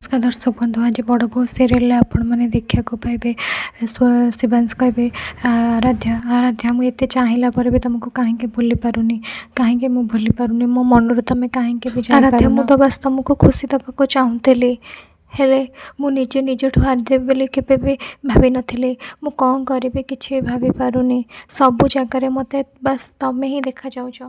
नमस्कार दर्शक बंधु, आज बड़ बो सीरियल आपण मैंने देखा पाइबे शिवांश कहे आराध्या आराध्या मुझे चाहिला पर भी तुमको कहीं भूली पारुनी, कहीं मुझे भूली पारुनी, मो मन तुम कहीं भी आराध्या मु तो बस तुमको खुशी देवाक चाहूली हेले मु निजे निजठू हारिदेवी बोली केबे भी भाभी नथिली। मु कौन करी किसी भाभी पारुनी, सबू जगार मत बस तमें ही देखा जाऊच।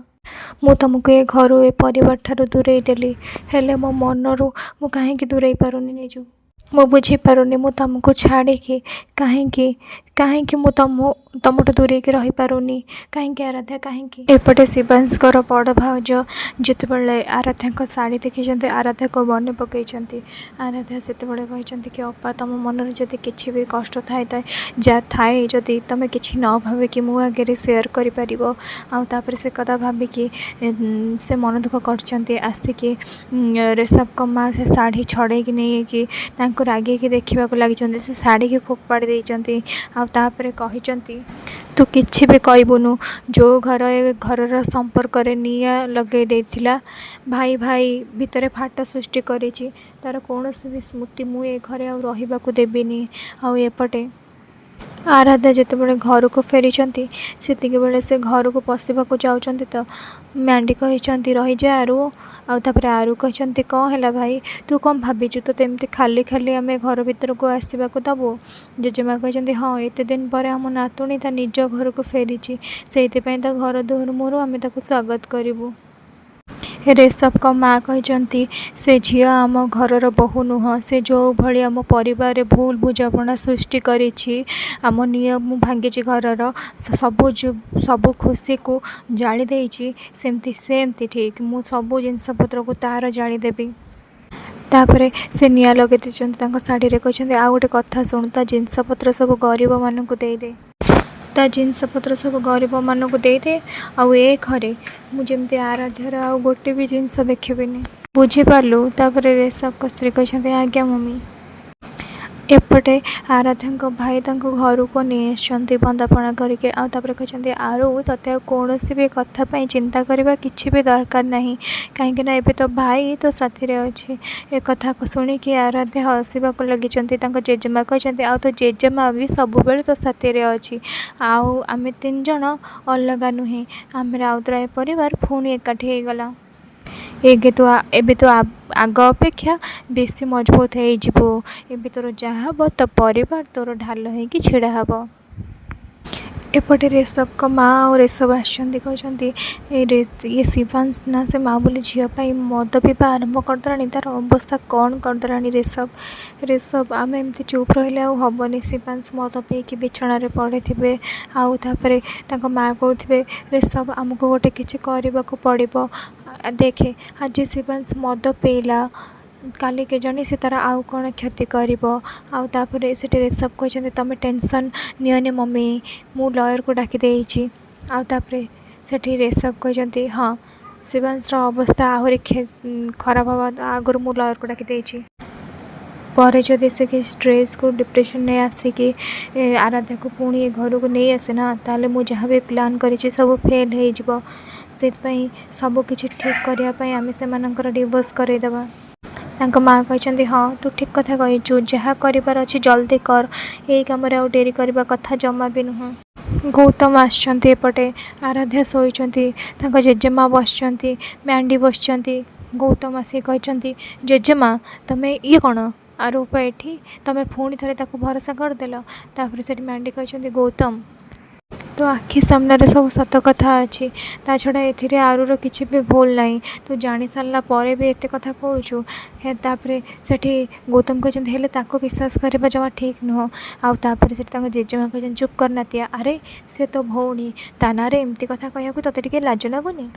मु तुमको ये घर ए परिवार ठारू दूरे देली हेले मो मनरू मु कहीं दूरे पारुनी निजू। मु बुझी पारुनी मु तुमको छाड़ी कहीं कहीं मु तुमठू दूरे की रही पारुनी, कहीं आराध्या कहीं एपटे शिवांशर बड़ भाउज जिते आराध्या शाढ़ी देखी आराध्या को मन पकई आराध्या से कहते कि अपा तुम मन जदि किसी भी कष्ट थाए जहाँ थाए जदि तुम कि न भाविकी मो आगे सेयार कर से कदा भाविकी से मन दुख कर आसिकी ऋषभ को माँ से शाढ़ी छड़े नहीं कि रागे देखा लगी से शाढ़ी की फोपाड़ी देती आउे कहते तू किसी भी कहबुनु जो घर संपर्क निया लगे देथिला भाई भाई भितर फाट सृष्टि करी तार कौन भी स्मृति मुझे घरे रही देविनी। आउे आराध्या जिते घर को फेरी से घर को पशिवाक जाऊँच तो मैंडी कहते रही जा आरु आरु कहते कौन है भाई तू कौन भावीचु तो तेमती खाली खाली आम घर भीतर को आसवाक दबु। जेजेमा कहते हाँ एत दिन पर आम नातुणी ता निज घर को फेरी से घर दुआर मुहर आम स्वागत करूँ। ऋषभ को माँ कहते से झी आम घर बहु नुह से जो भाई आम परिवार भूल बुझाणा सृष्टि करी आम नियम भांगी घर सबू खुशी को जाली देती सेमती ठीक मु सबू जिनपतर को तार जालीदेवी। तापर से निया लगे शाढ़ी कहते आ गोटे कथा शुणु ता जिनपतर सब गरीब मानक दे ता जिनपतर सब गरीब मानक दे आउ ए घरे मुझे आराध्यार आउ गोटे भी जिनस देखिबिनी बुझीपारू। तापर ऋषभ स्त्री कहते आज्ञा मम्मी। एपटे आराध्या भाई घर को नहीं बंदापना करके कहते आरु ते कौन भी कथापी चिंता करवा कि भी दरकार नहीं कहीं एबे तो भाई तो साथी अच्छे। एक कथा शुणिकी आराध्या हसवाक लगी जेजेमा कहते आ तो जेजेमा भी सब तो साथी अच्छी आम तीन जन अलग नुहे आम आउतरा परिवार पुणी एकाठी हो गला। एबे तो आग अपेक्षा बेसी मजबूत हो तोर जहाँ हम तो परिवार तोर ढाल हो छिड़ा हम। एपटे ऋषभ को माँ और ऋषभ कहते ये शिवांश ना से माँ बोली झीपाई मद पीवा आरंभ करदेला तार अवस्था कौन करदेला। ऋषभ आम एमती चुप रही हेनी शिवांश मद पीकि बिछण पड़े थे आउे माँ कहते ऋषभ आमको गोटे किसी करने को पड़ो देखे आज शिवांश मद पीला काली के जानी से तार आउ कौन क्षति कर से ऋषभ कहते तुम टेंशन नियनि मम्मी मु लॉयर को डाकी देछि से ऋषभ कहते हाँ शिवांश अवस्था आहरी खराब हवा आगुरी मु लॉयर को डाकी देछि पर जदि से कि स्ट्रेस को डिप्रेशन नहीं आसिकी आराध्या को पुणी घर को नहीं आसे ना ताले मु जहाँ भी प्लान करी सब फेल हो सब किसी ठीक करने आम से डिवोर्स करदेवा। माँ कहते हाँ तू ठीक कथा कहचु जहाँ कर जल्दी कर यही कम डेरी करने कथा जमा भी नुह। गौतम आसपटे आराध्या शोती जेजेमा बस मैंडी बस गौतम आसिक कहते जेजेमा तुम्हें ये कौन आरोप ये तुम्हें पुणी थे भरोसा करदेल। तापर से मैंडी कहते गौतम तो आखि सामने सब सत कथा अच्छी ता छड़ा ए आरुर किसी भी भूल नहीं तू जानी सारा पर भी एत कथा कहचु। तापर से गौतम कहते हेले ताको विश्वास करवा जमा ठीक नुह। आउे से जेजेमा कहते चुप करना तिया अरे से तो भौणी ता ना एमती कथा कहू तोते टिके लाज लगुनि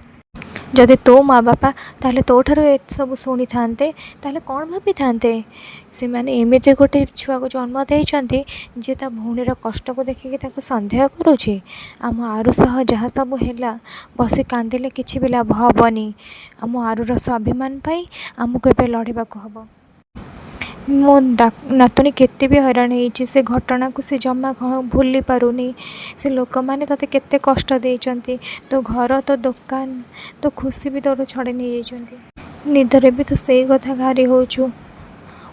जदि तो माँ बापा ताले तो ठारो ए सब शुणी थांते ताले कौन भाभी थांते से माने एमती गोटे छुआ को जन्म देइछंती जे ता भौणीर कष्ट को देखिकी ताको संदेह करुछि। आम आरु सह जहाँ सब है बसी कांदिले किछि भी लाभ हेनी आम आरुर स्वाभिमान पाई आमको ए लड़ाक हम। मो नातुणी केते भी हैरान होती से घटना को से जमा भूली पारुनी से लोक मैंने तोते केते कष्ट देइचंती तो घर तो दुकान तो खुशी भी तोर छड़े नहीं जाइछंती निदरे भी तो सही कथा घारी होचु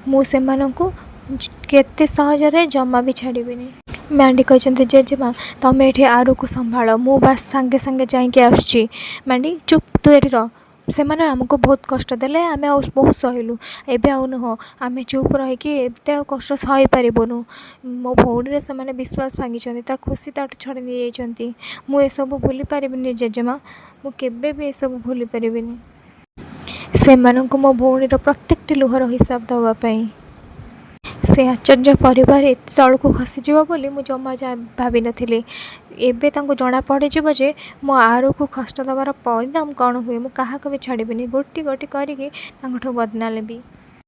ମୁଁ ସେମାନଙ୍କୁ କେତେ ସହଜରେ ଜମା ବି ଛାଡ଼ିବିନି। ମାଣ୍ଡି କହିଛନ୍ତି ଜେଜେମା ତମେ ଏଠି ଆରୁକୁ ସମ୍ଭାଳ, ମୁଁ ବାସ୍ ସାଙ୍ଗେ ସାଙ୍ଗେ ଯାଇକି ଆସୁଛି। ମାଣ୍ଡି ଚୁପ୍, ତୁ ଏଠି ରହ। ସେମାନେ ଆମକୁ ବହୁତ କଷ୍ଟ ଦେଲେ, ଆମେ ଆଉ ବହୁତ ସହିଲୁ, ଏବେ ଆଉ ନୁହଁ। ଆମେ ଚୁପ୍ ରହିକି ଏତେ ଆଉ କଷ୍ଟ ସହିପାରିବୁନୁ। ମୋ ଭଉଣୀର ସେମାନେ ବିଶ୍ୱାସ ଭାଙ୍ଗିଛନ୍ତି, ତା ଖୁସି ତାଠୁ ଛଡ଼େଇ ନେଇଯାଇଛନ୍ତି। ମୁଁ ଏସବୁ ଭୁଲି ପାରିବିନି ଜେଜେମା, ମୁଁ କେବେ ବି ଏସବୁ ଭୁଲି ପାରିବିନି। ସେମାନଙ୍କୁ ମୋ ଭଉଣୀର ପ୍ରତ୍ୟେକଟି ଲୁହର ହିସାବ ଦେବା ପାଇଁ। ସେ ଆଚାର୍ଯ୍ୟ ପରିବାର ଏତେ ତଳକୁ ଖସିଯିବ ବୋଲି ମୁଁ ଜମା ଭାବିନଥିଲି। ଏବେ ତାଙ୍କୁ ଜଣାପଡ଼ିଯିବ ଯେ ମୋ ଆରୁକୁ କଷ୍ଟ ଦେବାର ପରିଣାମ କ'ଣ ହୁଏ। ମୁଁ କାହାକୁ ବି ଛାଡ଼ିବିନି, ଗୋଟି ଗୋଟି କରିକି ତାଙ୍କଠୁ ବଦଲା ନେବି।